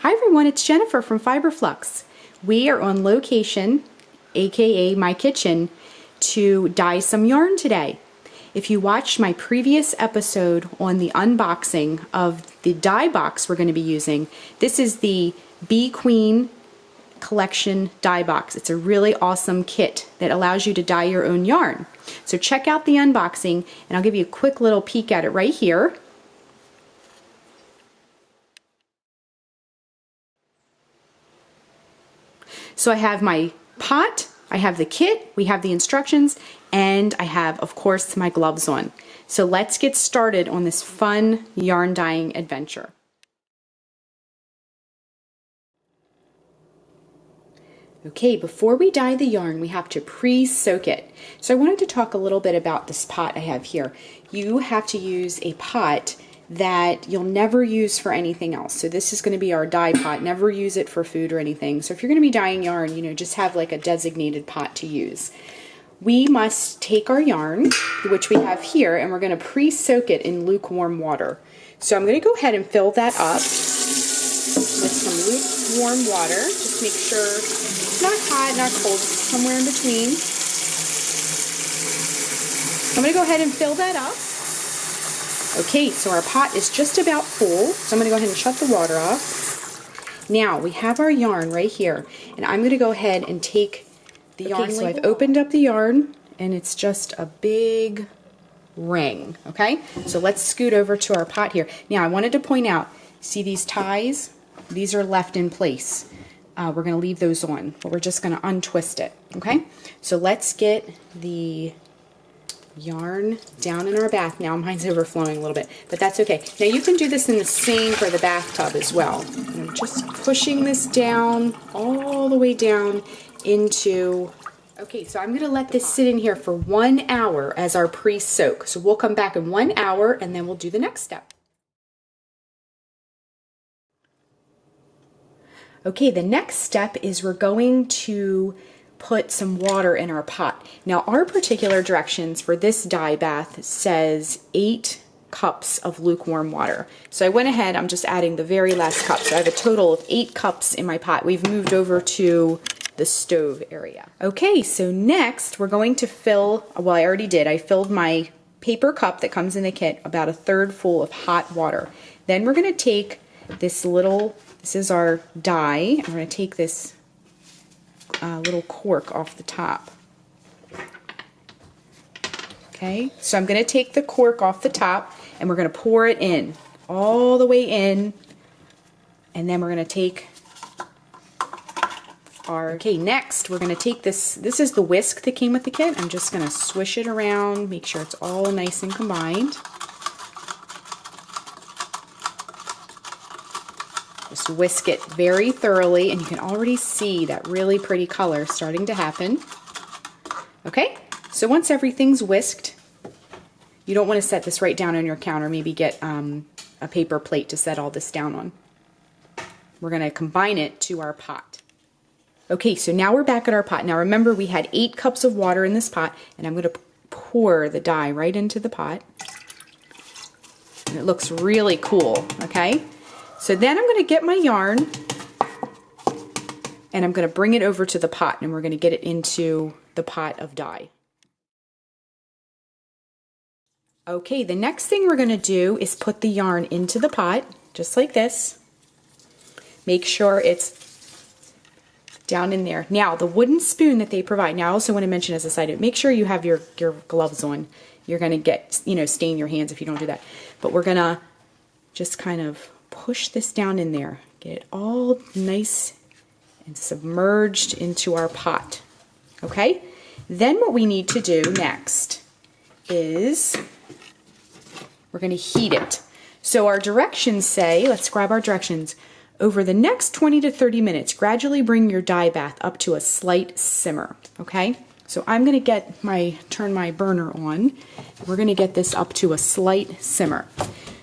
Hi everyone, it's Jennifer from Fiberflux. We are on location, aka my kitchen, to dye some yarn today. If you watched my previous episode on the unboxing of the dye box we're going to be using, this is the BQueen Collection Dye Box. It's a really awesome kit that allows you to dye your own yarn. So check out the unboxing and I'll give you a quick little peek at it right here. So I have my pot, I have the kit, we have the instructions, and I have, of course, my gloves on. So let's get started on this fun yarn dyeing adventure. Okay, before we dye the yarn, we have to pre-soak it. So I wanted to talk a little bit about this pot I have here. You have to use a pot that you'll never use for anything else. So this is going to be our dye pot. Never use it for food or anything. So if you're going to be dyeing yarn, just have like a designated pot to use. We must take our yarn, which we have here, and we're going to pre-soak it in lukewarm water. So I'm going to go ahead and fill that up with some lukewarm water. Just make sure it's not hot, not cold, somewhere in between. I'm going to go ahead and fill that up. Okay, so our pot is just about full, so I'm going to go ahead and shut the water off. Now, we have our yarn right here, and I'm going to go ahead and take the yarn. So I've opened up the yarn, and it's just a big ring, okay? So let's scoot over to our pot here. Now, I wanted to point out, see these ties? These are left in place. We're going to leave those on, but we're just going to untwist it, okay? So let's get the yarn down in our bath. Now mine's overflowing a little bit, but that's okay. Now you can do this in the same for the bathtub as well. And I'm just pushing this down, all the way down into, okay, so I'm going to let this sit in here for 1 hour as our pre-soak. So we'll come back in 1 hour and then we'll do the next step. Okay, the next step is we're going to put some water in our pot. Now our particular directions for this dye bath says 8 cups of lukewarm water. So I went ahead, I'm just adding the very last cup. So I have a total of 8 cups in my pot. We've moved over to the stove area. Okay, so next we're going to fill, well I already did, I filled my paper cup that comes in the kit about 1/3 full of hot water. Then we're going to take this is our dye. I'm going to take this little cork off the top. Okay, so I'm going to take the cork off the top and we're going to pour it in, all the way in, and then we're going to take our, okay, next we're going to take this is the whisk that came with the kit. I'm just going to swish it around, make sure it's all nice and combined. Just whisk it very thoroughly, and you can already see that really pretty color starting to happen. Okay, so once everything's whisked, you don't want to set this right down on your counter. Maybe get a paper plate to set all this down on. We're going to combine it to our pot. Okay, so now we're back at our pot. Now remember, we had 8 cups of water in this pot, and I'm going to pour the dye right into the pot. And it looks really cool, okay? So then I'm going to get my yarn and I'm going to bring it over to the pot, and we're going to get it into the pot of dye. Okay, the next thing we're going to do is put the yarn into the pot, just like this. Make sure it's down in there. Now, the wooden spoon that they provide, now I also want to mention as a side note, make sure you have your gloves on. You're going to get, stain your hands if you don't do that. But we're going to just kind of push this down in there, get it all nice and submerged into our pot. Okay, then what we need to do next is we're going to heat it. So our directions say, let's grab our directions, over the next 20 to 30 minutes gradually bring your dye bath up to a slight simmer. Okay, so I'm going to turn my burner on. We're going to get this up to a slight simmer.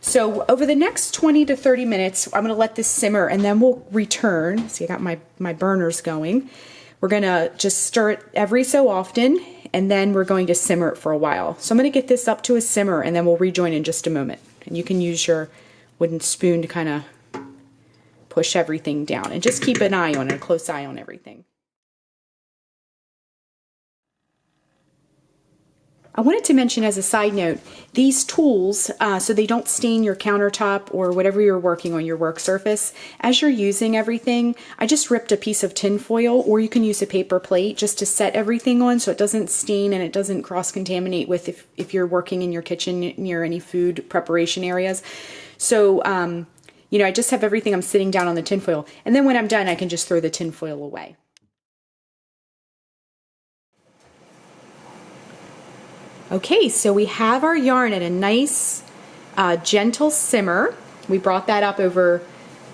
So over the next 20 to 30 minutes, I'm going to let this simmer, and then we'll return. See, I got my burners going. We're going to just stir it every so often, and then we're going to simmer it for a while. So I'm going to get this up to a simmer, and then we'll rejoin in just a moment. And you can use your wooden spoon to kind of push everything down. And just keep an eye on it, a close eye on everything. I wanted to mention as a side note, these tools, so they don't stain your countertop or whatever you're working on, your work surface, as you're using everything, I just ripped a piece of tin foil, or you can use a paper plate just to set everything on so it doesn't stain and it doesn't cross-contaminate with if you're working in your kitchen near any food preparation areas. So, you know, I just have everything, I'm sitting down on the tin foil, and then when I'm done, I can just throw the tin foil away. Okay, so we have our yarn at a nice gentle simmer. We brought that up over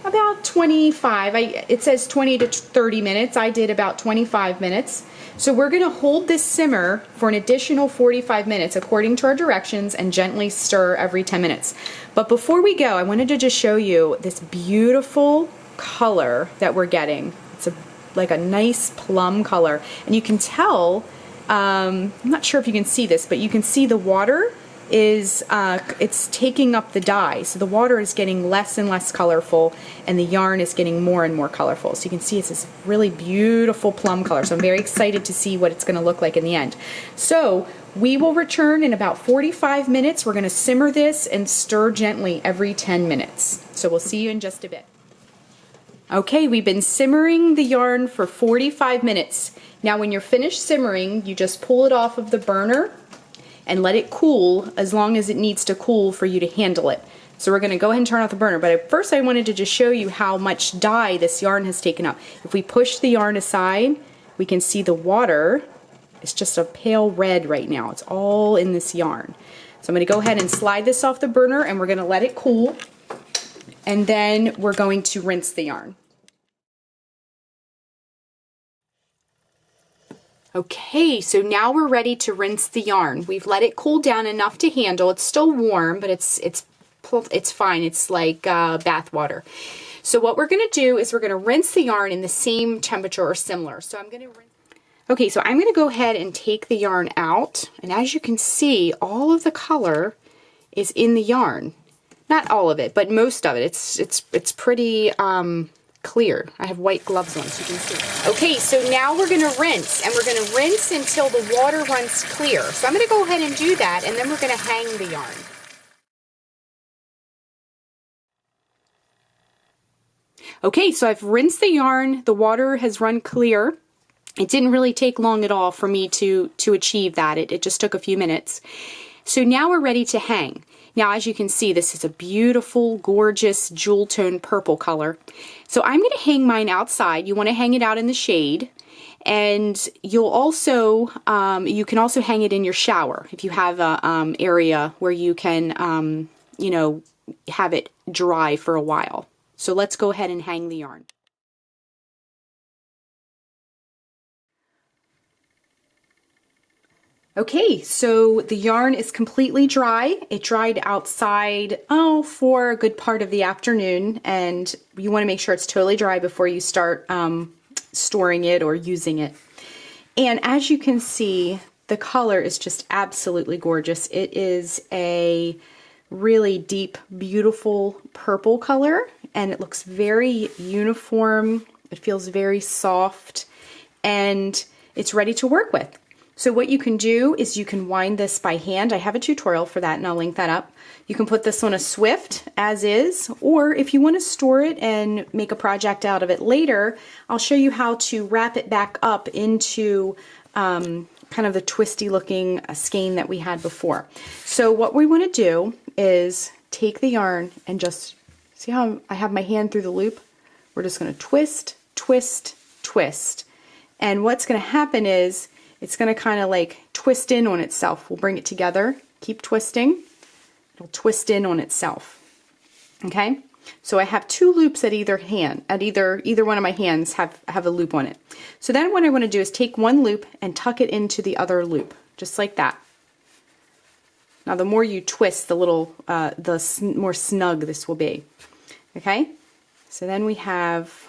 about 25, it says 20 to 30 minutes. I did about 25 minutes. So we're going to hold this simmer for an additional 45 minutes according to our directions and gently stir every 10 minutes. But before we go, I wanted to just show you this beautiful color that we're getting. It's like a nice plum color, and you can tell, I'm not sure if you can see this, but you can see the water is, it's taking up the dye. So the water is getting less and less colorful, and the yarn is getting more and more colorful. So you can see it's this really beautiful plum color. So I'm very excited to see what it's going to look like in the end. So we will return in about 45 minutes. We're going to simmer this and stir gently every 10 minutes. So we'll see you in just a bit. Okay, we've been simmering the yarn for 45 minutes. Now when you're finished simmering, you just pull it off of the burner and let it cool as long as it needs to cool for you to handle it. So we're going to go ahead and turn off the burner, but first I wanted to just show you how much dye this yarn has taken up. If we push the yarn aside, we can see the water is just a pale red right now. It's all in this yarn. So I'm going to go ahead and slide this off the burner, and we're going to let it cool, and then we're going to rinse the yarn. Okay, so now we're ready to rinse the yarn. We've let it cool down enough to handle. It's still warm, but it's fine. It's like bath water. So what we're going to do is we're going to rinse the yarn in the same temperature or similar. So I'm going to rinse. Okay, so I'm going to go ahead and take the yarn out, and as you can see, all of the color is in the yarn. Not all of it, but most of it. It's pretty clear. I have white gloves on, so you can see. Okay, so now we're going to rinse, and we're going to rinse until the water runs clear. So I'm going to go ahead and do that, and then we're going to hang the yarn. Okay, so I've rinsed the yarn. The water has run clear. It didn't really take long at all for me to achieve that. It just took a few minutes. So now we're ready to hang. Now, as you can see, this is a beautiful, gorgeous jewel tone purple color. So I'm going to hang mine outside. You want to hang it out in the shade. And you'll also, you can also hang it in your shower if you have a area where you can, you know, have it dry for a while. So let's go ahead and hang the yarn. Okay, so the yarn is completely dry. It dried outside, for a good part of the afternoon, and you want to make sure it's totally dry before you start storing it or using it. And as you can see, the color is just absolutely gorgeous. It is a really deep, beautiful purple color, and it looks very uniform. It feels very soft, and it's ready to work with. So what you can do is you can wind this by hand. I have a tutorial for that, and I'll link that up. You can put this on a Swift as is, or if you want to store it and make a project out of it later, I'll show you how to wrap it back up into kind of the twisty looking skein that we had before. So what we want to do is take the yarn and just, see how I have my hand through the loop? We're just going to twist, twist, twist. And what's going to happen is it's going to kind of like twist in on itself. We'll bring it together, keep twisting. It'll twist in on itself. Okay? So I have two loops at either hand, at either one of my hands have a loop on it. So then what I want to do is take one loop and tuck it into the other loop, just like that. Now the more you twist, the more snug this will be. Okay? So then we have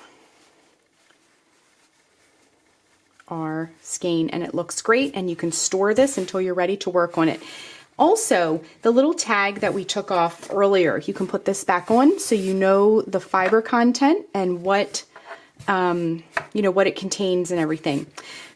our skein, and it looks great, and you can store this until you're ready to work on it. Also, the little tag that we took off earlier, you can put this back on so you know the fiber content and what what it contains and everything.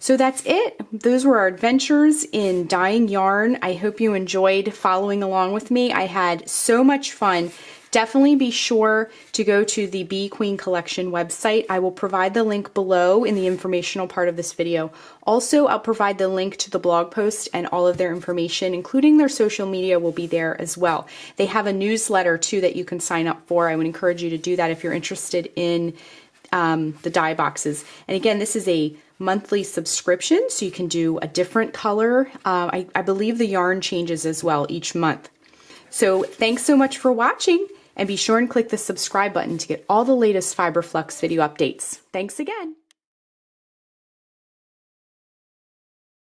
So that's it. Those were our adventures in dyeing yarn. I hope you enjoyed following along with me. I had so much fun. Definitely be sure to go to the BQueen Collection website. I will provide the link below in the informational part of this video. Also, I'll provide the link to the blog post, and all of their information, including their social media, will be there as well. They have a newsletter too that you can sign up for. I would encourage you to do that if you're interested in the dye boxes. And again, this is a monthly subscription, so you can do a different color. I believe the yarn changes as well each month. So thanks so much for watching, and be sure and click the subscribe button to get all the latest Fiber Flux video updates. Thanks again.